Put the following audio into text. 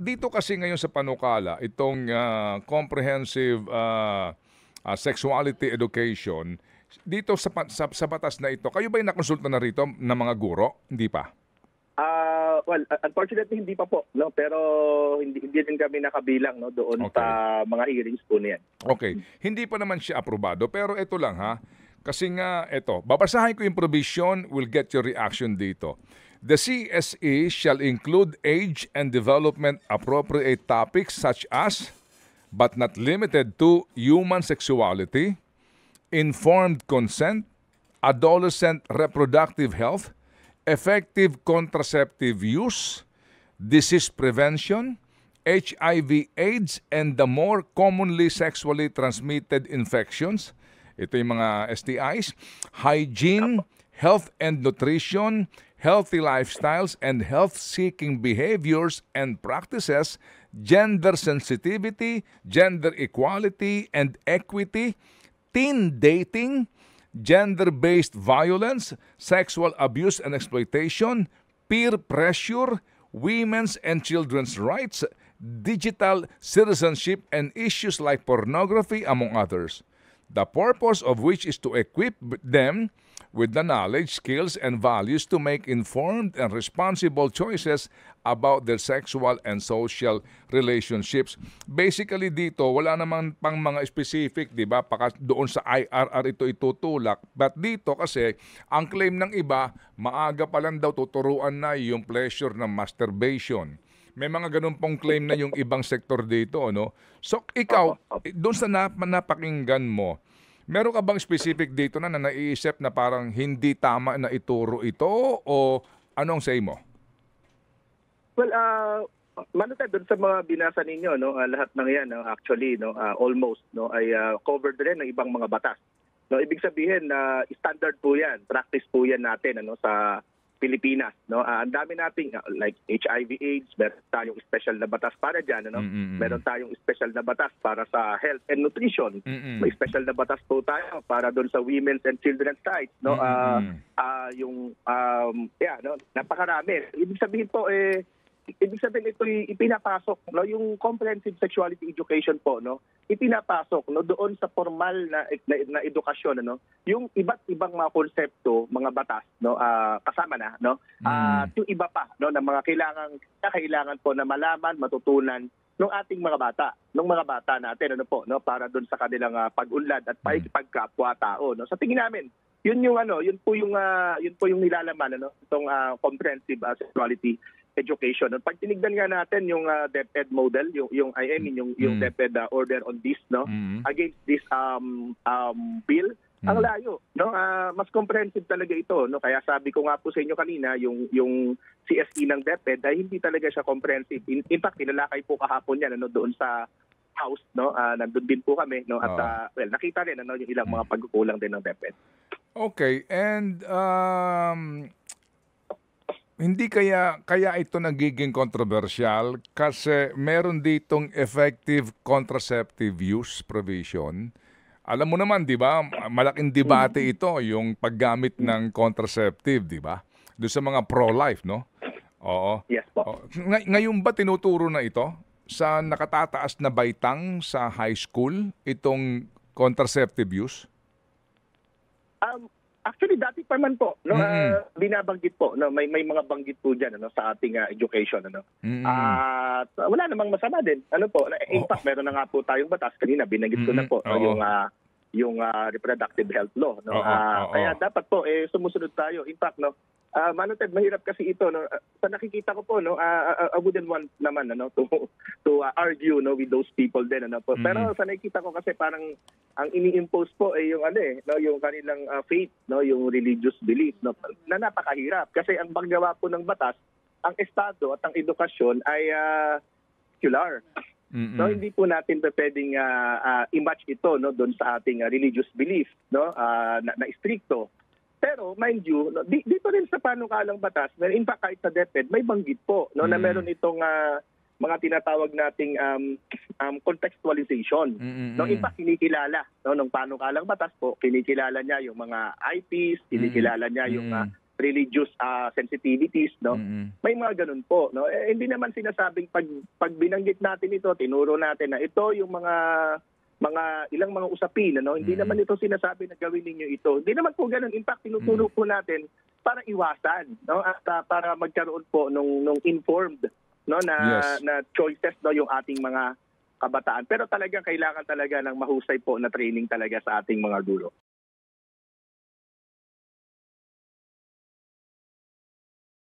dito kasi ngayon sa panukala, itong comprehensive sexuality education, dito sa batas na ito, kayo ba'y nakonsulta na rito ng mga guro? Hindi pa? Well, unfortunately hindi pa po, no, pero hindi din kami nakabilang, no, doon Okay. sa mga hearings po niyan. Okay. Hindi pa naman siya aprobado, pero ito lang ha. Kasi nga, ito, babasahin ko yung provision, we'll get your reaction dito. The CSE shall include age and development appropriate topics such as, but not limited to, human sexuality, informed consent, adolescent reproductive health, effective contraceptive use, disease prevention, HIV/AIDS, and the more commonly sexually transmitted infections. Ito yung mga STIs, hygiene, health and nutrition, healthy lifestyles, and health-seeking behaviors and practices, gender sensitivity, gender equality and equity, teen dating, gender-based violence, sexual abuse and exploitation, peer pressure, women's and children's rights, digital citizenship, and issues like pornography, among others. The purpose of which is to equip them with the knowledge, skills, and values to make informed and responsible choices about their sexual and social relationships. Basically dito, wala namang pang mga specific, di ba? Doon sa IRR ito itutulak. But dito kasi, ang claim ng iba, maaga pa lang daw tuturuan na yung pleasure ng masturbation. May mga ganun pong claim na yung ibang sektor dito, ano? So, ikaw, doon sa napakinggan mo, meron ka bang specific dito na naiisip na parang hindi tama na ituro ito o anong say mo? Well, Manutad, doon sa mga binasa ninyo, no, lahat ng yan, no, actually, no, almost, no, ay covered rin ng ibang mga batas. No, ibig sabihin na standard po yan, practice po yan natin, ano, sa Pilipinas, no. Ang dami nating like HIV/AIDS, meron tayong special na batas para diyan, ano. Meron tayong special na batas para sa health and nutrition. May special na batas po tayo para doon sa women's and children's rights, no. No, napakarami. Ibig sabihin ito ipinapasok, no, yung comprehensive sexuality education po, no, ipinapasok, no, doon sa formal na edukasyon, ano, yung iba't ibang mga konsepto, mga batas, no, kasama na, no, yung iba pa, no, na mga kailangan po na malaman, matutunan ng ating mga bata natin, ano po, no, para doon sa kanilang pag-unlad at pagkapwa-tao, no. Sa tingin namin, yun po yung nilalaman, ano, itong comprehensive sexuality education. Pag tinignan nga natin yung DepEd model, yung DepEd order on this, no, against this bill, ang layo, no, mas comprehensive talaga ito, no, kaya sabi ko nga po sa inyo kanina, yung CSE ng DepEd ay hindi talaga siya comprehensive. In fact, tinalakay po kahapon yan, ano, doon sa House, no, nandun din po kami, no, at well, nakita rin, ano, yung ilang mga pagkukulang din ng DepEd. Okay, and hindi kaya ito nagiging controversial kasi meron ditong effective contraceptive use provision. Alam mo naman, 'di ba? Malaking debate ito yung paggamit ng contraceptive, 'di ba? Doon sa mga pro-life, no? Oo. Yes po. Ngayon ba tinuturo na ito sa nakatataas na baitang sa high school itong contraceptive use? Actually, dati pa man po, no, binabanggit po, no, may mga banggit po diyan, ano, sa ating education, ano. At wala namang masama din, ano po. In fact, meron na nga po tayong batas kanina, binanggit ko na po, yung reproductive health law, no. Kaya dapat po sumusunod tayo. In fact, no, Manutad, mahirap kasi ito, no. Sa nakikita ko po, no, I wouldn't want naman, ano, to argue, no, with those people din, ano po. Pero sa nakikita ko kasi parang ang ini-impose po ay yung no, yung kanilang faith, no, yung religious belief, no, na napakahirap kasi ang paggawa po ng batas, ang estado at ang edukasyon ay secular. No, hindi po natin pwedeng i-match ito, no, doon sa ating religious belief, no, na stricto. Pero mind you, no, dito rin sa panukalang batas, in fact kahit sa DepEd, may banggit po, no, na meron itong mga tinatawag nating contextualization. No, in fact kinikilala, no, ng panukalang batas po, kinikilala niya yung mga IPs, kinikilala niya yung religious sensitivities, no? May mga ganun po, no? Hindi naman sinasabing pag binanggit natin ito, tinuro natin na ito yung mga ilang mga usapin, no? Hindi naman ito sinasabi na gawin ninyo ito. Hindi naman po ganun. In fact, tinuturo po natin para iwasan, no? At para magkaroon po nung informed, no, na choices, no, yung ating mga kabataan. Pero talaga kailangan talaga ng mahusay po na training talaga sa ating mga guro.